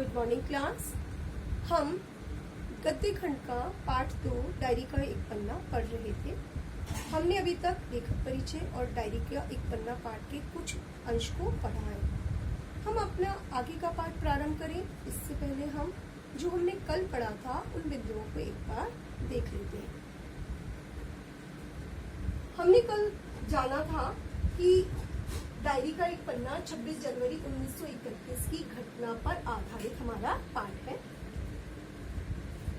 Good morning class. हम गद्य खंड का पाठ 2 डायरी का एक पन्ना पढ़ रहे थे। हमने अभी तक लेखक परिचय और डायरी का एक पन्ना पाठ के कुछ अंश को पढ़ा है। हम अपना आगे का पाठ प्रारंभ करें इससे पहले हम जो हमने कल पढ़ा था उन बिंदुओं को एक बार देख लेते हैं। हमने कल जाना था कि डायरी का एक पन्ना 26 जनवरी 1931 की घटना पर आधारित हमारा पाठ है।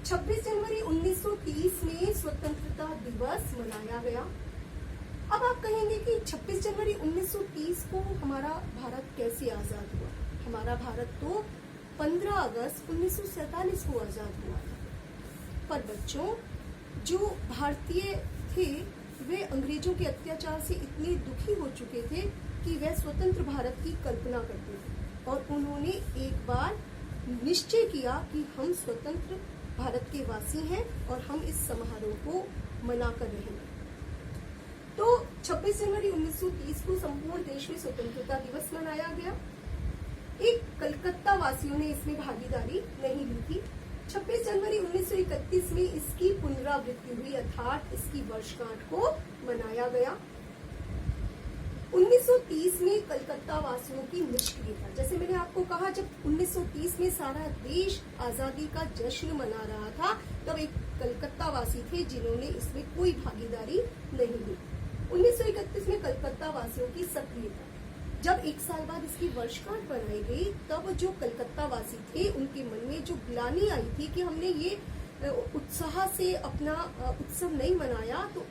26 जनवरी 1930 में स्वतंत्रता दिवस मनाया गया। अब आप कहेंगे कि 26 जनवरी 1930 को हमारा भारत कैसे आजाद हुआ? हमारा भारत तो 15 अगस्त 1947 को आजाद हुआ था। पर बच्चों, जो भारतीय थे वे अंग्रेजों के अत्याचार से इतने दुखी हो चुके थे कि वह स्वतंत्र भारत की कल्पना करते थे और उन्होंने एक बार निश्चय किया कि हम स्वतंत्र भारत के वासी हैं और हम इस समारोह को मनाकर रहेंगे। तो 26 जनवरी 1930 को संपूर्ण देश में स्वतंत्रता दिवस मनाया गया। एक कलकत्ता वासियों ने इसमें भागीदारी नहीं ली थी। 26 जनवरी 1931 में इसकी पुनरावृत्ति हुई, अर्थात इसकी वर्षगांठ को मनाया गया। 1930 में कलकत्ता वासियों की निष्क्रियता, जैसे मैंने आपको कहा, जब 1930 में सारा देश आजादी का जश्न मना रहा था, तब एक कलकत्ता वासी थे जिन्होंने इसमें कोई भागीदारी नहीं ली। 1931 में कलकत्ता वासियों की सक्रियता, जब एक साल बाद इसकी वर्षगांठ बनाई गई, तब जो कलकत्ता वासी थे उनके मन में जो ग्लानि आई थी कि हमने ये उत्साह से अपना उत्सव नहीं मनाया, तो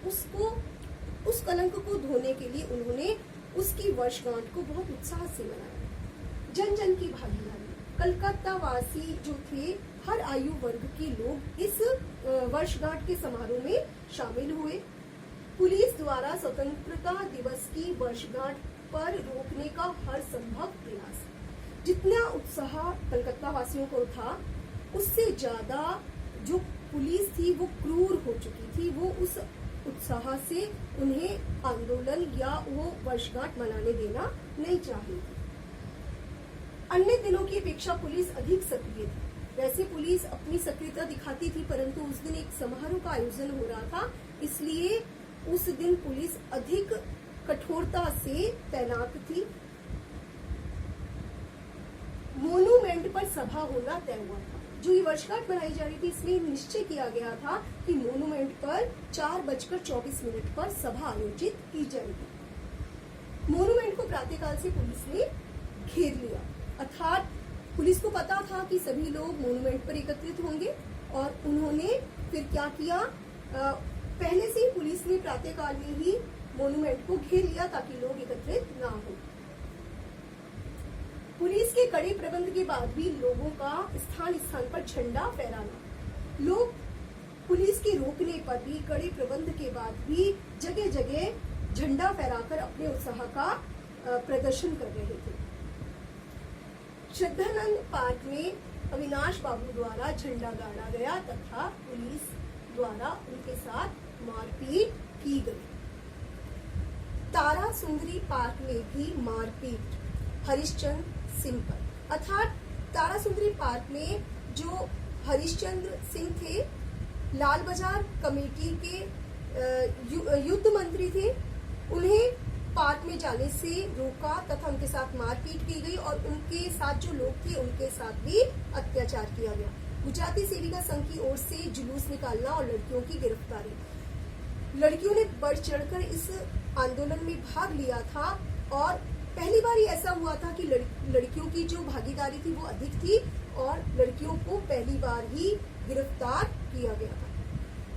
उस कलंक को धोने के लिए उन्होंने उसकी वर्षगांठ को बहुत उत्साह से मनाया। जन जन की भागीदारी, कलकत्ता वासी जो थे, हर आयु वर्ग के लोग इस वर्षगांठ के समारोह में शामिल हुए। पुलिस द्वारा स्वतंत्रता दिवस की वर्षगांठ पर रोकने का हर संभव प्रयास। जितना उत्साह कलकत्ता वासियों को था, उससे ज्यादा जो पुलिस थी वो क्रूर हो चुकी थी। वो उस उत्साह से उन्हें आंदोलन या वो वर्षगांठ मनाने देना नहीं चाहिए। अन्य दिनों की अपेक्षा पुलिस अधिक सक्रिय थी। वैसे पुलिस अपनी सक्रियता दिखाती थी, परंतु उस दिन एक समारोह का आयोजन हो रहा था, इसलिए उस दिन पुलिस अधिक कठोरता से तैनात थी। मोनूमेंट पर सभा होना तय हुआ था। जो ये वर्षगांठ मनाई जा रही थी, इसमें निश्चय किया गया था कि मोनूमेंट पर 4:24 पर सभा आयोजित की जाएगी। मोनूमेंट को प्रातःकाल से पुलिस ने घेर लिया, अर्थात पुलिस को पता था कि सभी लोग मोनूमेंट पर एकत्रित होंगे और उन्होंने फिर क्या किया, पहले से ही पुलिस ने प्रातःकाल में ही मोनूमेंट को घेर लिया ताकि लोग एकत्रित ना हो। पुलिस के कड़े प्रबंध के बाद भी लोगों का स्थान स्थान पर झंडा फहराना, लोग पुलिस के रोकने पर भी, कड़े प्रबंध के बाद भी जगह जगह झंडा फहराकर अपने उत्साह का प्रदर्शन कर रहे थे। श्रद्धानंद पार्क में अविनाश बाबू द्वारा झंडा गाड़ा गया तथा पुलिस द्वारा उनके साथ मारपीट की गई। तारा सुंदरी पार्क में भी मारपीट हरिश्चंद्र सिंह पर, अर्थात तारा सुंदरी पार्क में जो हरिश्चंद्र सिंह थे, लाल बाजार कमेटी के युद्ध मंत्री थे, उन्हें पार्क में जाने से रोका तथा उनके साथ मारपीट की गई और उनके साथ जो लोग थे उनके साथ भी अत्याचार किया गया। गुजराती सेविका संघ की ओर से जुलूस निकालना और लड़कियों की गिरफ्तारी। लड़कियों ने बढ़ चढ़कर इस आंदोलन में भाग लिया था और पहली बार ऐसा हुआ था कि लड़कियों की जो भागीदारी थी वो अधिक थी और लड़कियों को पहली बार ही गिरफ्तार किया गया था।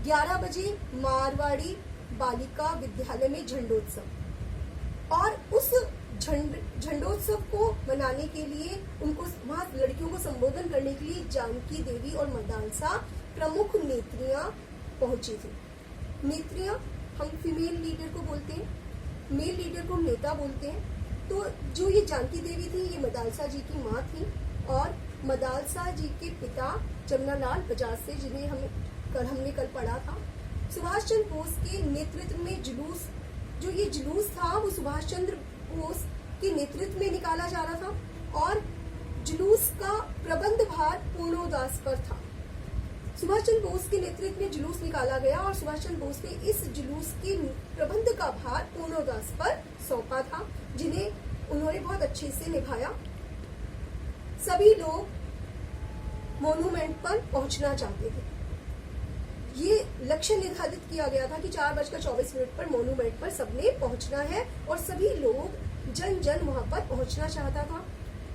11 बजे मारवाड़ी बालिका विद्यालय में झंडोत्सव, और उस झंडोत्सव को मनाने के लिए उनको वहां लड़कियों को संबोधन करने के लिए जानकी देवी और मदालसा प्रमुख नेत्रियां पहुंची थी। नेत्रियां हम फीमेल लीडर को बोलते हैं, मेल लीडर को नेता बोलते हैं। तो जो ये जानकी देवी थी, ये मदालसा जी की माँ थी और मदालसा जी के पिता जमनालाल बजाज से, जिन्हें हमने कल पढ़ा था। सुभाष चंद्र बोस के नेतृत्व में ये जुलूस था वो सुभाष चंद्र बोस के नेतृत्व में निकाला जा रहा था और जुलूस का प्रबंध भार पूर्णोदास पर था। सुभाष चंद्र बोस के नेतृत्व में जुलूस निकाला गया और सुभाष चंद्र बोस ने इस जुलूस के प्रबंध का भार पूर्णोदास पर सौंपा था, जिन्हें उन्होंने बहुत अच्छे से निभाया। सभी लोग मॉन्यूमेंट पर पहुंचना चाहते थे। ये लक्ष्य निर्धारित किया गया था कि 4:24 पर मॉन्यूमेंट पर सबने पहुंचना है और सभी लोग जन जन वहां पर पहुंचना चाहता था।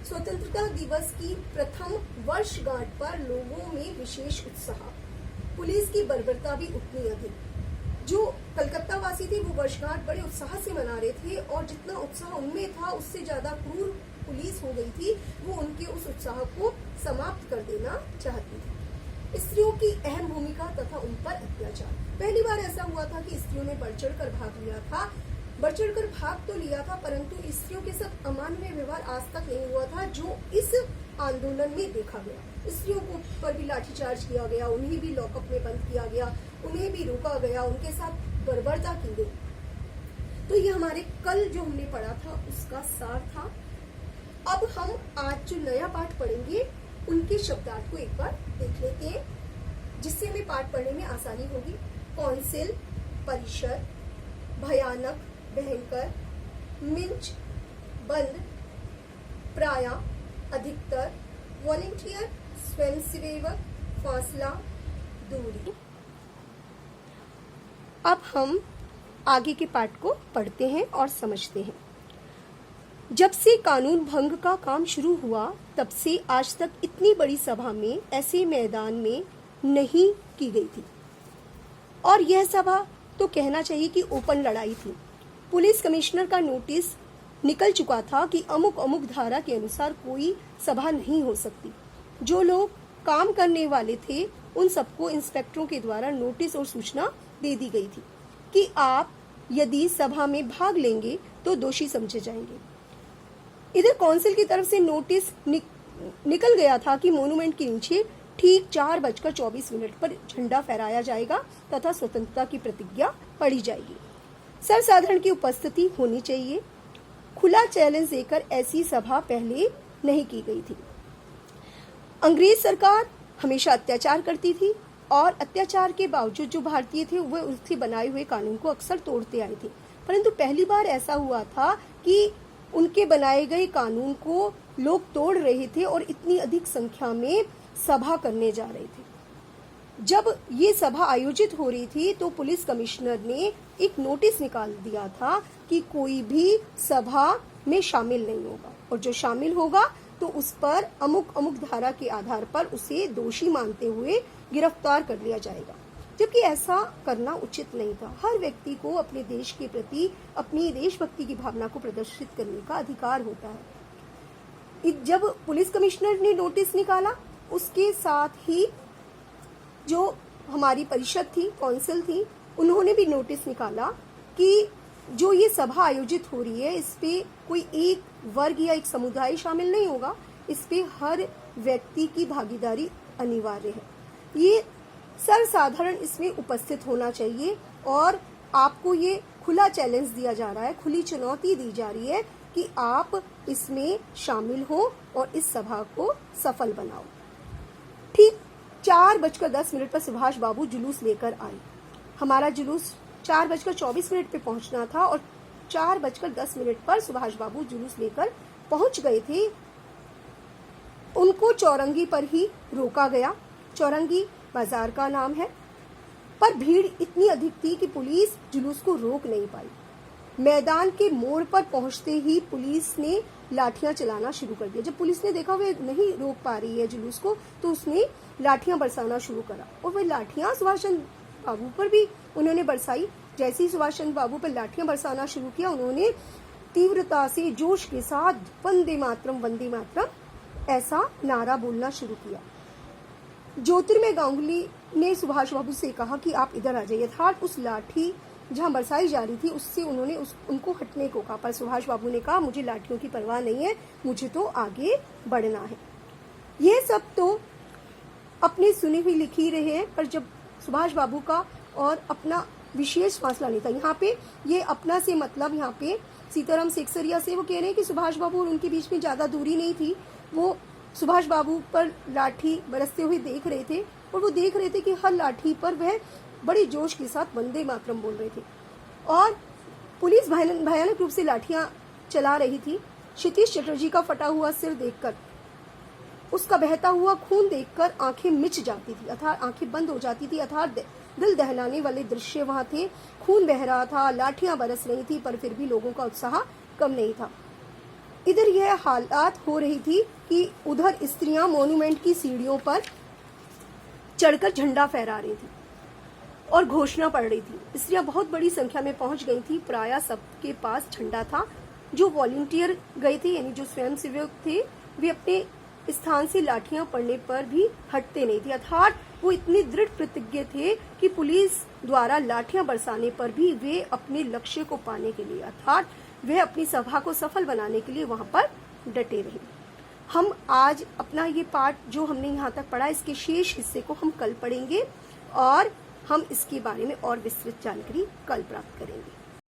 स्वतंत्रता दिवस की प्रथम वर्षगांठ पर लोगों में विशेष उत्साह, पुलिस की बर्बरता भी उतनी अधिक। जो कलकत्ता वासी थे वो वर्षगांठ बड़े उत्साह से मना रहे थे और जितना उत्साह उनमें था उससे ज्यादा क्रूर पुलिस हो गई थी। वो उनके उस उत्साह को समाप्त कर देना चाहती थी। स्त्रियों की अहम भूमिका तथा उन पर अत्याचार। पहली बार ऐसा हुआ था कि स्त्रियों ने बढ़ चढ़कर भाग लिया था। बढ़ चढ़कर भाग तो लिया था, परंतु स्त्रियों के साथ अमानवीय व्यवहार आज तक नहीं हुआ था जो इस आंदोलन में देखा गया। स्त्रियों को पर भी लाठीचार्ज किया गया, उन्हें भी लॉकअप में बंद किया गया, उन्हें भी रोका गया, उनके साथ बर्बरता की गई। तो ये हमारे कल जो हमने पढ़ा था उसका सार था। अब हम आज जो नया पाठ पढ़ेंगे उनके शब्दार्थ को एक बार देख लेते हैं, जिससे हमें पाठ पढ़ने में आसानी होगी। कौंसिल, परिषद, भयानक, भयंकर, मिंच, बंद, प्राया, अधिकतर, वॉलंटियर, स्वयंसेवक, फासला, दूरी। अब हम आगे के पाठ को पढ़ते हैं और समझते हैं। जब से कानून भंग का काम शुरू हुआ तब से आज तक इतनी बड़ी सभा में ऐसे मैदान में नहीं की गई थी। और यह सभा तो कहना चाहिए कि ओपन लड़ाई थी। पुलिस कमिश्नर का नोटिस निकल चुका था कि अमुक अमुक धारा के अनुसार कोई सभा नहीं हो सकती। जो लोग काम करने वाले थे उन सबको इंस्पेक्टरों के द्वारा नोटिस और सूचना दे दी गई थी कि आप यदि सभा में भाग लेंगे तो दोषी समझे जाएंगे। इधर काउंसिल की तरफ से नोटिस निकल गया था कि मॉन्यूमेंट के नीचे ठीक 4:24 पर झंडा फहराया जाएगा तथा स्वतंत्रता की प्रतिज्ञा पढ़ी जाएगी। सर्वसाधारण की उपस्थिति होनी चाहिए। खुला चैलेंज देकर ऐसी सभा पहले नहीं की गई थी। अंग्रेज सरकार हमेशा अत्याचार करती थी और अत्याचार के बावजूद जो भारतीय थे वह उसके बनाए हुए कानून को अक्सर तोड़ते आए थे, परंतु पहली बार ऐसा हुआ था कि उनके बनाए गए कानून को लोग तोड़ रहे थे और इतनी अधिक संख्या में सभा करने जा रहे थे। जब ये सभा आयोजित हो रही थी तो पुलिस कमिश्नर ने एक नोटिस निकाल दिया था कि कोई भी सभा में शामिल नहीं होगा और जो शामिल होगा तो उस पर अमुक अमुक धारा के आधार पर उसे दोषी मानते हुए गिरफ्तार कर लिया जाएगा, जबकि ऐसा करना उचित नहीं था। हर व्यक्ति को अपने देश के प्रति अपनी देशभक्ति की भावना को प्रदर्शित करने का अधिकार होता है। जब पुलिस कमिश्नर ने नोटिस निकाला उसके साथ ही जो हमारी परिषद थी, काउंसिल थी, उन्होंने भी नोटिस निकाला कि जो ये सभा आयोजित हो रही है इस पे कोई एक वर्ग या एक समुदाय शामिल नहीं होगा, इस पे हर व्यक्ति की भागीदारी अनिवार्य है। ये सर्वसाधारण इसमें उपस्थित होना चाहिए और आपको ये खुला चैलेंज दिया जा रहा है, खुली चुनौती दी जा रही है कि आप इसमें शामिल हो और इस सभा को सफल बनाओ। ठीक 4:10 पर सुभाष बाबू जुलूस लेकर आए। हमारा जुलूस 4:24 पे पहुंचना था और 4:10 पर सुभाष बाबू जुलूस लेकर पहुंच गए थे। उनको चौरंगी पर ही रोका गया। चौरंगी बाजार का नाम है, पर भीड़ इतनी अधिक थी कि पुलिस जुलूस को रोक नहीं पाई। मैदान के मोड़ पर पहुंचते ही पुलिस ने लाठियां चलाना शुरू कर दिया। जब पुलिस ने देखा वे नहीं रोक पा रही है जुलूस को तो उसने लाठियां बरसाना शुरू करा और वह लाठियां सुभाष चंद्र बाबू पर भी उन्होंने बरसाई। जैसे ही सुभाष चंद्र बाबू पर लाठियां बरसाना शुरू किया उन्होंने तीव्रता से जोश के साथ वंदे मातरम ऐसा नारा बोलना शुरू किया। ज्योतिर्मय गांगुली ने सुभाष बाबू से कहा कि आप इधर आ जाइए। अर्थात उस लाठी जहां बरसाई जा रही थी उससे उन्होंने उनको हटने को कहा, पर सुभाष बाबू ने कहा मुझे लाठियों की परवाह नहीं है, मुझे तो आगे बढ़ना है। यह सब तो अपने सुनी हुई लिखी रहे हैं, पर जब सुभाष बाबू का और अपना विशेष फासला नहीं था। यहाँ पे ये अपना से मतलब यहाँ पे सीताराम सेक्सरिया से वो कह रहे हैं कि सुभाष बाबू और उनके बीच में ज्यादा दूरी नहीं थी। वो सुभाष बाबू पर लाठी बरसते हुए देख रहे थे और वो देख रहे थे कि हर लाठी पर वह बड़े जोश के साथ वंदे मातरम बोल रहे थे और पुलिस भयानक रूप से लाठियां चला रही थी। क्षितिज चटर्जी का फटा हुआ सिर देखकर, उसका बहता हुआ खून देखकर आंखें मिच जाती थी, अर्थात आंखें बंद हो जाती थी। अर्थात दिल दहलाने वाले दृश्य वहां थे। खून बह रहा था, लाठियां बरस रही थी, पर फिर भी लोगों का उत्साह कम नहीं था। इधर यह हालात हो रही थी कि उधर स्त्रियां मॉन्यूमेंट की सीढ़ियों पर चढ़कर झंडा फहरा रही थी और घोषणा पढ़ रही थी। स्त्रियां बहुत बड़ी संख्या में पहुंच गई थी। प्रायः सबके पास झंडा था। जो वॉलंटियर गए थे, यानी जो स्वयंसेवक थे, वे अपने स्थान से लाठियां पड़ने पर भी हटते नहीं थे। अर्थात वो इतने दृढ़ प्रतिज्ञ थे कि पुलिस द्वारा लाठियां बरसाने पर भी वे अपने लक्ष्य को पाने के लिए, अर्थात वे अपनी सभा को सफल बनाने के लिए वहां पर डटे रहे। हम आज अपना ये पाठ जो हमने यहाँ तक पढ़ा, इसके शेष हिस्से को हम कल पढ़ेंगे और हम इसके बारे में और विस्तृत जानकारी कल प्राप्त करेंगे।